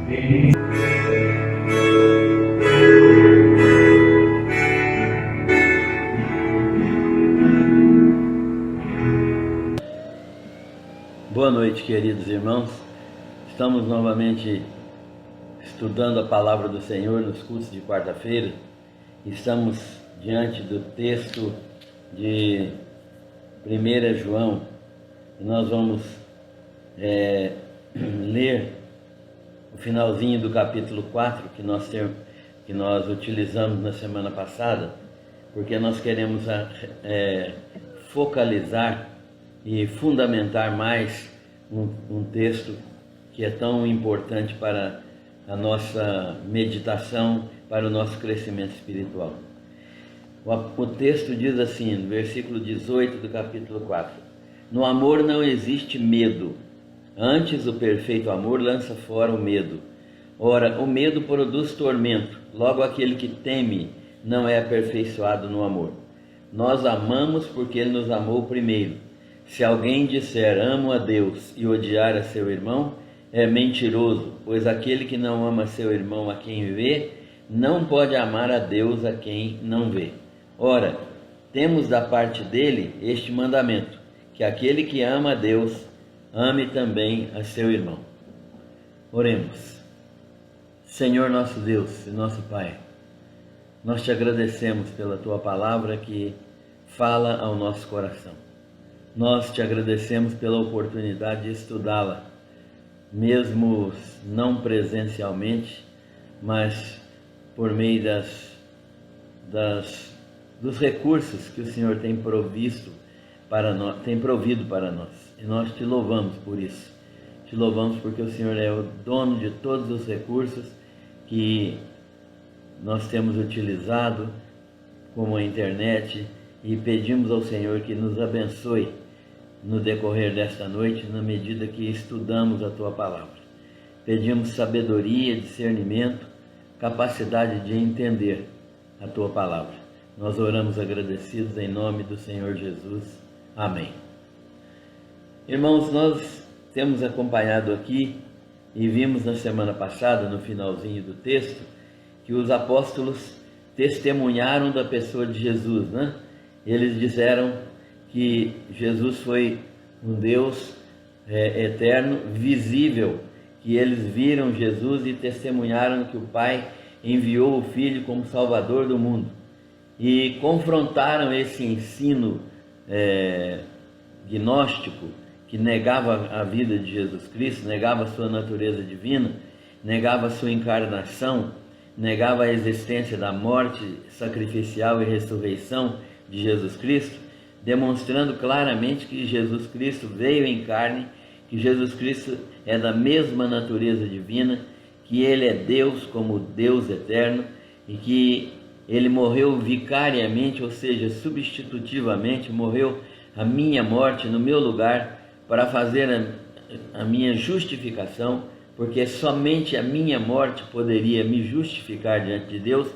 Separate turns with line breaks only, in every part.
Boa noite, queridos irmãos. Estamos novamente estudando a palavra do Senhor nos cultos de quarta-feira. Estamos diante do texto de 1 João. E nós vamos ler o finalzinho do capítulo 4 que nós utilizamos na semana passada, porque nós queremos focalizar e fundamentar mais um texto que é tão importante para a nossa meditação, para o nosso crescimento espiritual. O texto diz assim, no versículo 18 do capítulo 4: No amor não existe medo, antes o perfeito amor lança fora o medo. Ora, o medo produz tormento, logo aquele que teme não é aperfeiçoado no amor. Nós amamos porque Ele nos amou primeiro. Se alguém disser amo a Deus e odiar a seu irmão, é mentiroso, pois aquele que não ama seu irmão a quem vê, não pode amar a Deus a quem não vê. Ora, temos da parte dele este mandamento, que aquele que ama a Deus, ame também a seu irmão. Oremos. Senhor nosso Deus e nosso Pai, nós te agradecemos pela tua palavra que fala ao nosso coração. Nós te agradecemos pela oportunidade de estudá-la, mesmo não presencialmente, mas por meio dos recursos que o Senhor tem provido para nós. E nós te louvamos por isso. Te louvamos porque o Senhor é o dono de todos os recursos que nós temos utilizado, como a internet, e pedimos ao Senhor que nos abençoe no decorrer desta noite, na medida que estudamos a Tua Palavra. Pedimos sabedoria, discernimento, capacidade de entender a Tua Palavra. Nós oramos agradecidos em nome do Senhor Jesus. Amém. Irmãos, nós temos acompanhado aqui e vimos na semana passada, no finalzinho do texto, que os apóstolos testemunharam da pessoa de Jesus, né? Eles disseram que Jesus foi um Deus eterno, visível, que eles viram Jesus e testemunharam que o Pai enviou o Filho como Salvador do mundo. E confrontaram esse ensino gnóstico, que negava a vida de Jesus Cristo, negava a sua natureza divina, negava a sua encarnação, negava a existência da morte sacrificial e ressurreição de Jesus Cristo, demonstrando claramente que Jesus Cristo veio em carne, que Jesus Cristo é da mesma natureza divina, que Ele é Deus como Deus eterno e que Ele morreu vicariamente, ou seja, substitutivamente, morreu a minha morte no meu lugar para fazer a minha justificação, porque somente a minha morte poderia me justificar diante de Deus.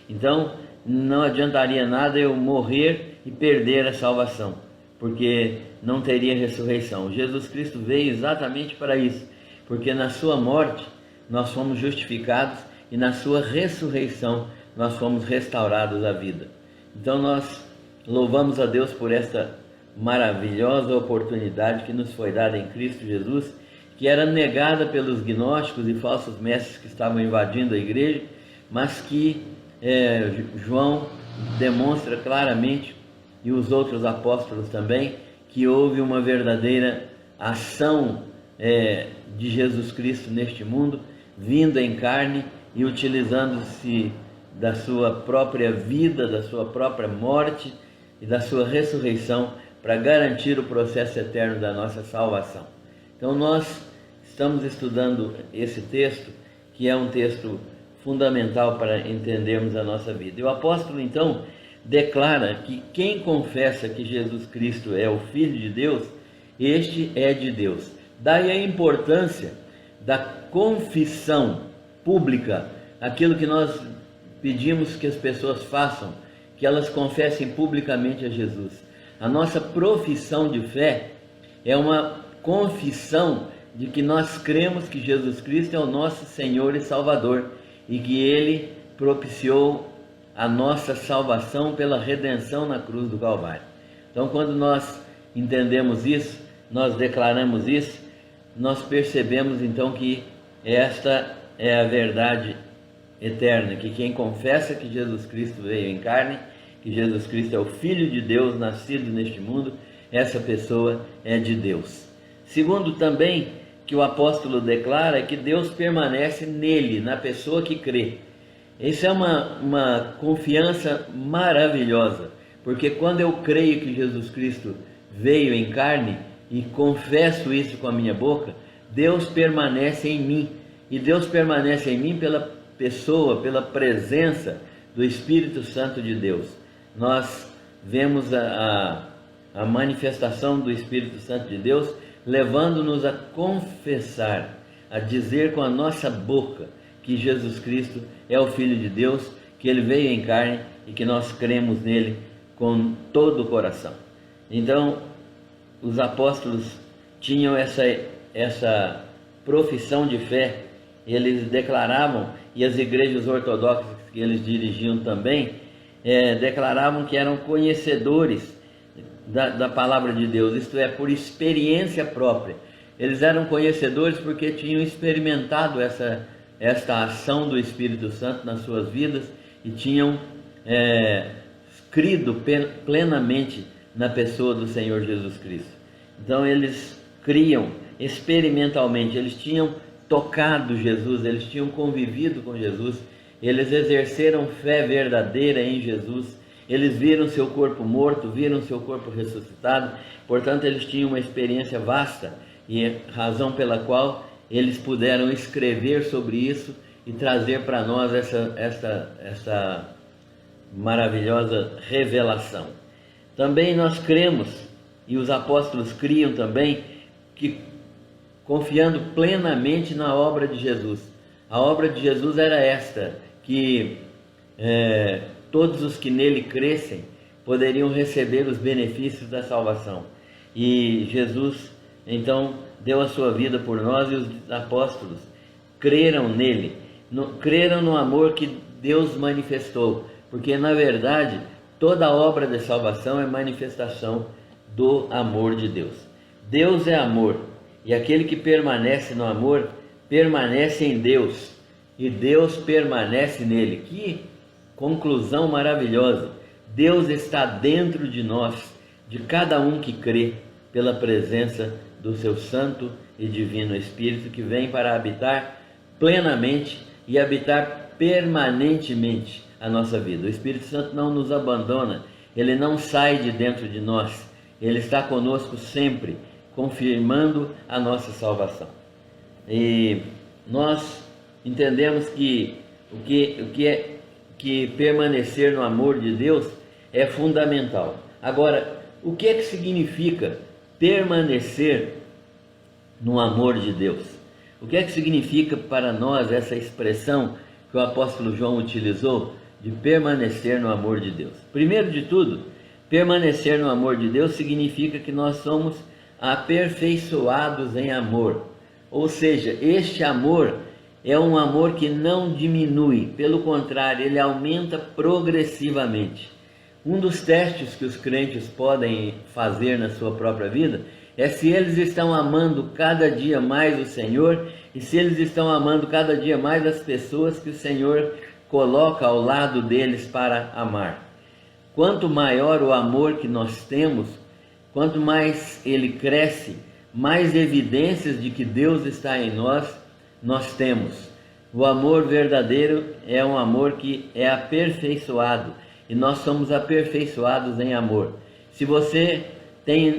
Então não adiantaria nada eu morrer e perder a salvação, porque não teria ressurreição. Jesus Cristo veio exatamente para isso, porque na sua morte nós fomos justificados e na sua ressurreição nós fomos restaurados à vida. Então nós louvamos a Deus por esta maravilhosa oportunidade que nos foi dada em Cristo Jesus, que era negada pelos gnósticos e falsos mestres que estavam invadindo a igreja, mas que João demonstra claramente, e os outros apóstolos também, que houve uma verdadeira ação de Jesus Cristo neste mundo, vindo em carne e utilizando-se da sua própria vida, da sua própria morte e da sua ressurreição para garantir o processo eterno da nossa salvação. Então nós estamos estudando esse texto, que é um texto fundamental para entendermos a nossa vida. E o apóstolo então declara que quem confessa que Jesus Cristo é o Filho de Deus, este é de Deus. Daí a importância da confissão pública, aquilo que nós pedimos que as pessoas façam, que elas confessem publicamente a Jesus. A nossa profissão de fé é uma confissão de que nós cremos que Jesus Cristo é o nosso Senhor e Salvador e que Ele propiciou a nossa salvação pela redenção na cruz do Calvário. Então, quando nós entendemos isso, nós declaramos isso, nós percebemos então que esta é a verdade eterna, que quem confessa que Jesus Cristo veio em carne, que Jesus Cristo é o Filho de Deus nascido neste mundo, essa pessoa é de Deus. Segundo também, que o apóstolo declara, é que Deus permanece nele, na pessoa que crê. Isso é uma confiança maravilhosa, porque quando eu creio que Jesus Cristo veio em carne e confesso isso com a minha boca, Deus permanece em mim. E Deus permanece em mim pela pessoa, pela presença do Espírito Santo de Deus. Nós vemos a manifestação do Espírito Santo de Deus levando-nos a confessar, a dizer com a nossa boca que Jesus Cristo é o Filho de Deus, que Ele veio em carne e que nós cremos nele com todo o coração. Então, os apóstolos tinham essa profissão de fé, eles declaravam, e as igrejas ortodoxas que eles dirigiam também, declaravam que eram conhecedores da palavra de Deus, isto é, por experiência própria. Eles eram conhecedores porque tinham experimentado esta ação do Espírito Santo nas suas vidas e tinham crido plenamente na pessoa do Senhor Jesus Cristo. Então eles criam experimentalmente, eles tinham tocado Jesus, eles tinham convivido com Jesus, eles exerceram fé verdadeira em Jesus, eles viram seu corpo morto, viram seu corpo ressuscitado, portanto eles tinham uma experiência vasta e razão pela qual eles puderam escrever sobre isso e trazer para nós essa maravilhosa revelação. Também nós cremos, e os apóstolos criam também, que confiando plenamente na obra de Jesus. A obra de Jesus era esta, que todos os que nele crescem poderiam receber os benefícios da salvação. E Jesus, então, deu a sua vida por nós, e os apóstolos creram nele, creram no amor que Deus manifestou, porque na verdade toda a obra de salvação é manifestação do amor de Deus. Deus é amor, e aquele que permanece no amor permanece em Deus, e Deus permanece nele. Que conclusão maravilhosa! Deus está dentro de nós, de cada um que crê, pela presença do seu Santo e Divino Espírito, que vem para habitar plenamente e habitar permanentemente a nossa vida. O Espírito Santo não nos abandona, ele não sai de dentro de nós, ele está conosco sempre, confirmando a nossa salvação. E nós entendemos que permanecer no amor de Deus é fundamental. Agora, o que é que significa permanecer no amor de Deus? O que é que significa para nós essa expressão que o apóstolo João utilizou de permanecer no amor de Deus? Primeiro de tudo, permanecer no amor de Deus significa que nós somos aperfeiçoados em amor. Ou seja, este amor é um amor que não diminui, pelo contrário, ele aumenta progressivamente. Um dos testes que os crentes podem fazer na sua própria vida é se eles estão amando cada dia mais o Senhor e se eles estão amando cada dia mais as pessoas que o Senhor coloca ao lado deles para amar. Quanto maior o amor que nós temos, quanto mais ele cresce, mais evidências de que Deus está em nós temos. O amor verdadeiro é um amor que é aperfeiçoado, e nós somos aperfeiçoados em amor. Se você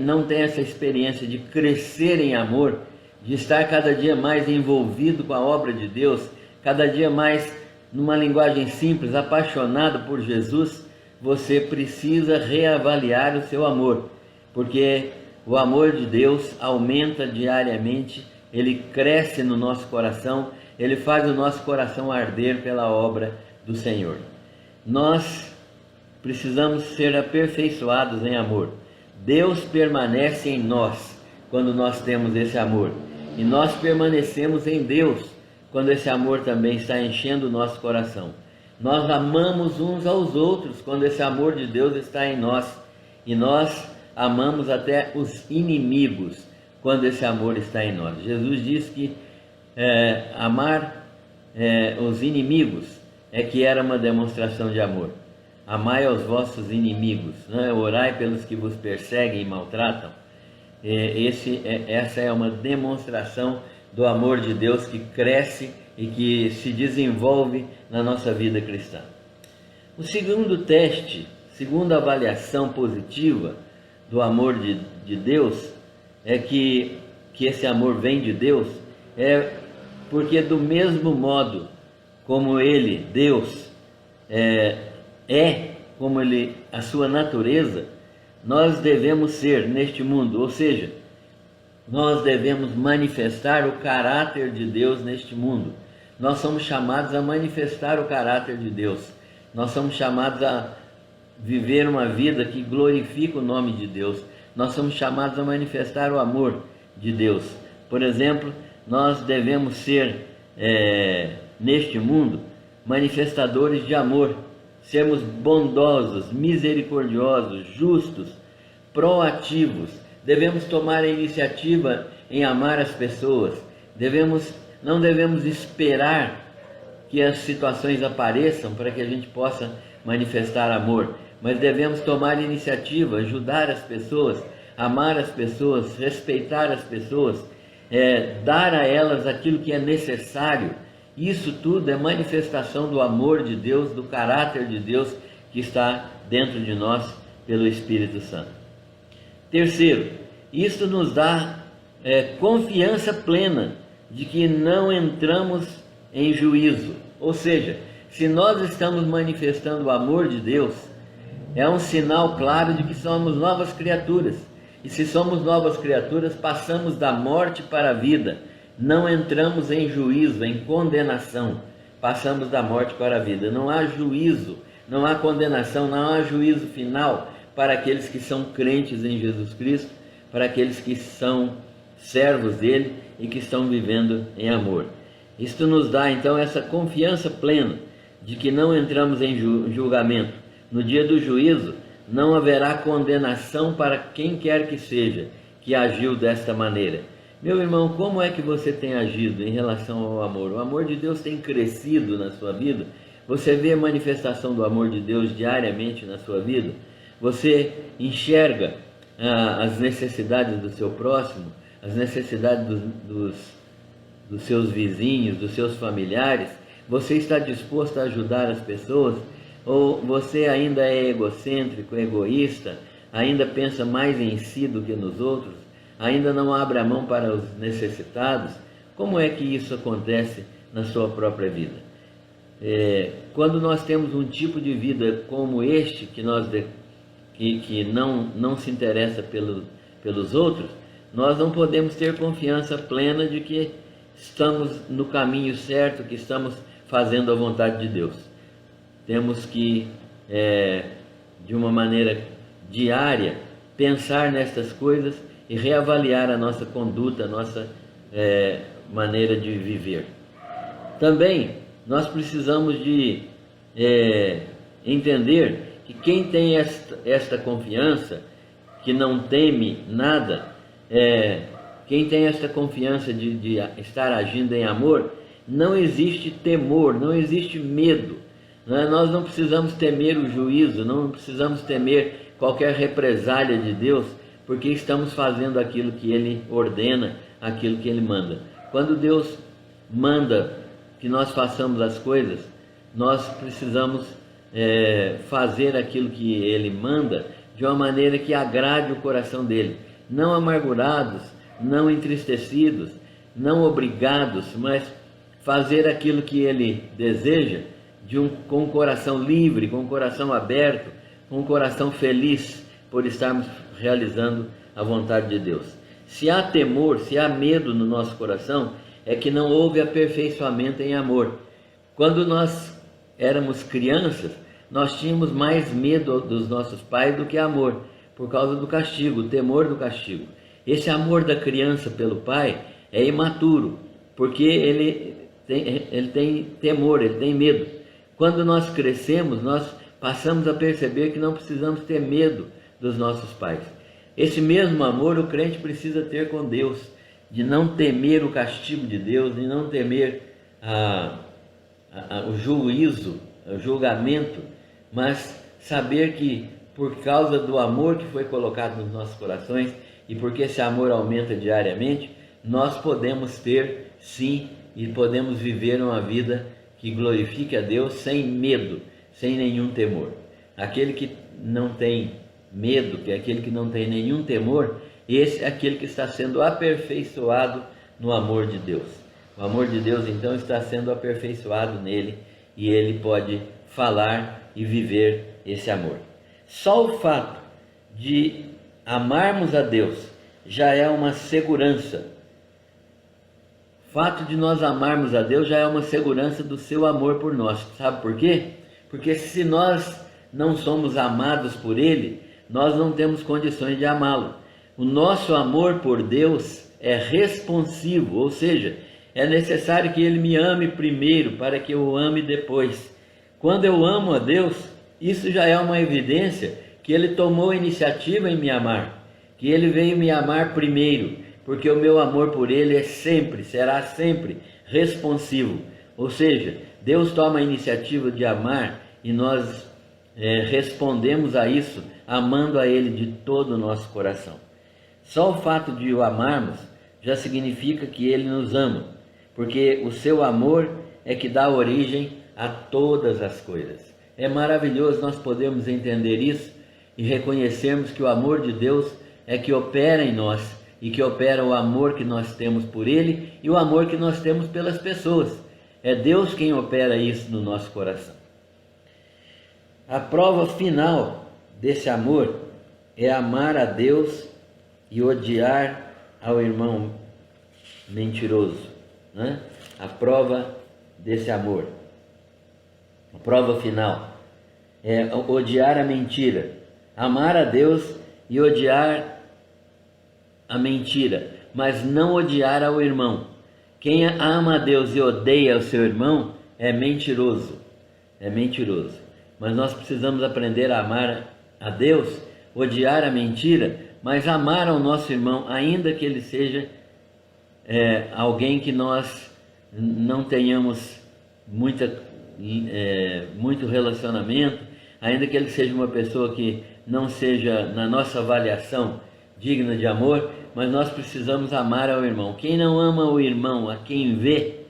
não tem essa experiência de crescer em amor, de estar cada dia mais envolvido com a obra de Deus, cada dia mais, numa linguagem simples, apaixonado por Jesus, você precisa reavaliar o seu amor, porque o amor de Deus aumenta diariamente, ele cresce no nosso coração, ele faz o nosso coração arder pela obra do Senhor. Nós precisamos ser aperfeiçoados em amor. Deus permanece em nós quando nós temos esse amor. E nós permanecemos em Deus quando esse amor também está enchendo o nosso coração. Nós amamos uns aos outros quando esse amor de Deus está em nós. E nós amamos até os inimigos quando esse amor está em nós. Jesus diz que amar os inimigos é que era uma demonstração de amor. Amai aos vossos inimigos, né? Orai pelos que vos perseguem e maltratam. Essa é uma demonstração do amor de Deus que cresce e que se desenvolve na nossa vida cristã. O segundo teste, segunda avaliação positiva do amor de Deus, é que esse amor vem de Deus, porque do mesmo modo como Ele, Deus, como a sua natureza, nós devemos ser neste mundo, ou seja, nós devemos manifestar o caráter de Deus neste mundo. Nós somos chamados a manifestar o caráter de Deus. Nós somos chamados a viver uma vida que glorifica o nome de Deus. Nós somos chamados a manifestar o amor de Deus. Por exemplo, nós devemos ser, neste mundo, manifestadores de amor. Sermos bondosos, misericordiosos, justos, proativos. Devemos tomar a iniciativa em amar as pessoas. Não devemos esperar que as situações apareçam para que a gente possa manifestar amor, mas devemos tomar iniciativa, ajudar as pessoas, amar as pessoas, respeitar as pessoas, dar a elas aquilo que é necessário. Isso tudo é manifestação do amor de Deus, do caráter de Deus que está dentro de nós pelo Espírito Santo. Terceiro, isso nos dá confiança plena de que não entramos em juízo. Ou seja, se nós estamos manifestando o amor de Deus, é um sinal claro de que somos novas criaturas. E se somos novas criaturas, passamos da morte para a vida. Não entramos em juízo, em condenação. Passamos da morte para a vida. Não há juízo, não há condenação, não há juízo final para aqueles que são crentes em Jesus Cristo, para aqueles que são servos dele e que estão vivendo em amor. Isto nos dá então essa confiança plena de que não entramos em julgamento. No dia do juízo não haverá condenação para quem quer que seja que agiu desta maneira. Meu irmão, como é que você tem agido em relação ao amor? O amor de Deus tem crescido na sua vida? Você vê a manifestação do amor de Deus diariamente na sua vida? Você enxerga as necessidades do seu próximo, as necessidades dos seus vizinhos, dos seus familiares? Você está disposto a ajudar as pessoas? Ou você ainda é egocêntrico, egoísta, ainda pensa mais em si do que nos outros? Ainda não abre a mão para os necessitados? Como é que isso acontece na sua própria vida? Quando nós temos um tipo de vida como este, que não se interessa pelos outros, nós não podemos ter confiança plena de que estamos no caminho certo, que estamos fazendo a vontade de Deus. Temos que, de uma maneira diária, pensar nestas coisas e reavaliar a nossa conduta, a nossa maneira de viver. Também nós precisamos de entender que quem tem esta confiança, que não teme nada, quem tem esta confiança de estar agindo em amor, não existe temor, não existe medo. Nós não precisamos temer o juízo, não precisamos temer qualquer represália de Deus, porque estamos fazendo aquilo que Ele ordena, aquilo que Ele manda. Quando Deus manda que nós façamos as coisas, nós precisamos fazer aquilo que Ele manda de uma maneira que agrade o coração dEle. Não amargurados, não entristecidos, não obrigados, mas fazer aquilo que Ele deseja com um coração livre, com um coração aberto, com um coração feliz por estarmos realizando a vontade de Deus. Se há temor, se há medo no nosso coração, é que não houve aperfeiçoamento em amor. Quando nós éramos crianças, nós tínhamos mais medo dos nossos pais do que amor, por causa do castigo, o temor do castigo. Esse amor da criança pelo pai é imaturo, porque ele tem temor, ele tem medo. Quando nós crescemos, nós passamos a perceber que não precisamos ter medo dos nossos pais. Esse mesmo amor o crente precisa ter com Deus, de não temer o castigo de Deus, de não temer o juízo, o julgamento, mas saber que por causa do amor que foi colocado nos nossos corações e porque esse amor aumenta diariamente, nós podemos ter sim e podemos viver uma vida que glorifique a Deus sem medo, sem nenhum temor. Aquele que não tem medo, que é aquele que não tem nenhum temor, esse é aquele que está sendo aperfeiçoado no amor de Deus. O amor de Deus então está sendo aperfeiçoado nele e ele pode falar e viver esse amor. Só o fato de amarmos a Deus já é uma segurança. O fato de nós amarmos a Deus já é uma segurança do seu amor por nós. Sabe por quê? Porque se nós não somos amados por Ele, nós não temos condições de amá-lo. O nosso amor por Deus é responsivo, ou seja, é necessário que Ele me ame primeiro para que eu o ame depois. Quando eu amo a Deus, isso já é uma evidência que Ele tomou a iniciativa em me amar, que Ele veio me amar primeiro, porque o meu amor por Ele é sempre, será sempre responsivo. Ou seja, Deus toma a iniciativa de amar e nós respondemos a isso amando a Ele de todo o nosso coração. Só o fato de o amarmos já significa que Ele nos ama, porque o seu amor é que dá origem a todas as coisas. É maravilhoso nós podermos entender isso e reconhecermos que o amor de Deus é que opera em nós e que opera o amor que nós temos por Ele e o amor que nós temos pelas pessoas. É Deus quem opera isso no nosso coração. A prova final desse amor é amar a Deus e odiar ao irmão mentiroso, né? A prova desse amor, a prova final é odiar a mentira, amar a Deus e odiar a mentira, mas não odiar ao irmão. Quem ama a Deus e odeia o seu irmão é mentiroso, mas nós precisamos aprender a amar a Deus, odiar a mentira, mas amar ao nosso irmão, ainda que ele seja alguém que nós não tenhamos muito relacionamento, ainda que ele seja uma pessoa que não seja, na nossa avaliação, digna de amor, mas nós precisamos amar ao irmão. Quem não ama o irmão a quem vê,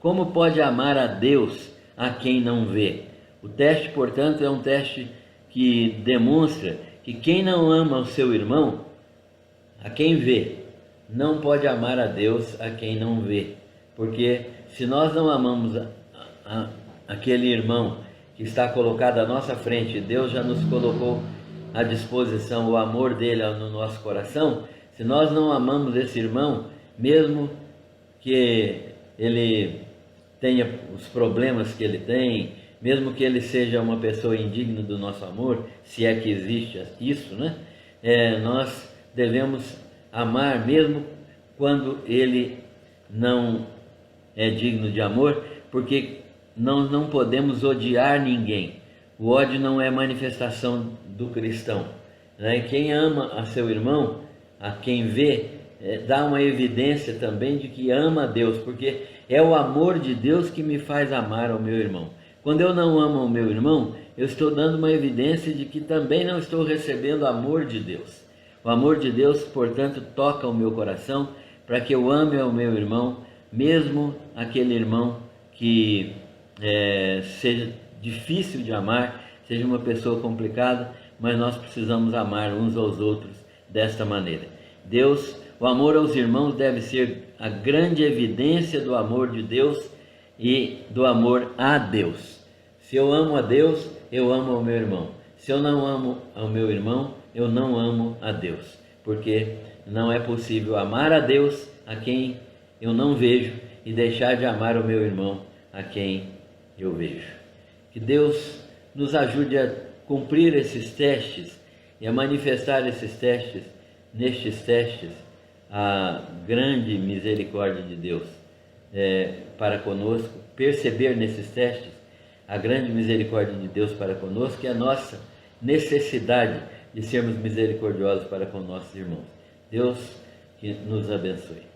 como pode amar a Deus a quem não vê? O teste, portanto, é um teste que demonstra que quem não ama o seu irmão a quem vê, não pode amar a Deus a quem não vê. Porque se nós não amamos aquele irmão que está colocado à nossa frente, Deus já nos colocou à disposição o amor dele no nosso coração. Se nós não amamos esse irmão, mesmo que ele tenha os problemas que ele tem, mesmo que ele seja uma pessoa indigna do nosso amor, se é que existe isso, né? Nós devemos amar mesmo quando ele não é digno de amor, porque nós não podemos odiar ninguém. O ódio não é manifestação do cristão, né? Quem ama a seu irmão, a quem vê, dá uma evidência também de que ama a Deus, porque é o amor de Deus que me faz amar ao meu irmão. Quando eu não amo o meu irmão, eu estou dando uma evidência de que também não estou recebendo o amor de Deus. O amor de Deus, portanto, toca o meu coração para que eu ame ao meu irmão, mesmo aquele irmão que seja difícil de amar, seja uma pessoa complicada, mas nós precisamos amar uns aos outros desta maneira. O amor aos irmãos deve ser a grande evidência do amor de Deus e do amor a Deus. Se eu amo a Deus, eu amo ao meu irmão. Se eu não amo ao meu irmão, eu não amo a Deus, porque não é possível amar a Deus a quem eu não vejo e deixar de amar o meu irmão a quem eu vejo. Que Deus nos ajude a cumprir esses testes e a manifestar nestes testes a grande misericórdia de Deus para conosco, perceber nesses testes a grande misericórdia de Deus para conosco e a nossa necessidade de sermos misericordiosos para com nossos irmãos. Deus que nos abençoe.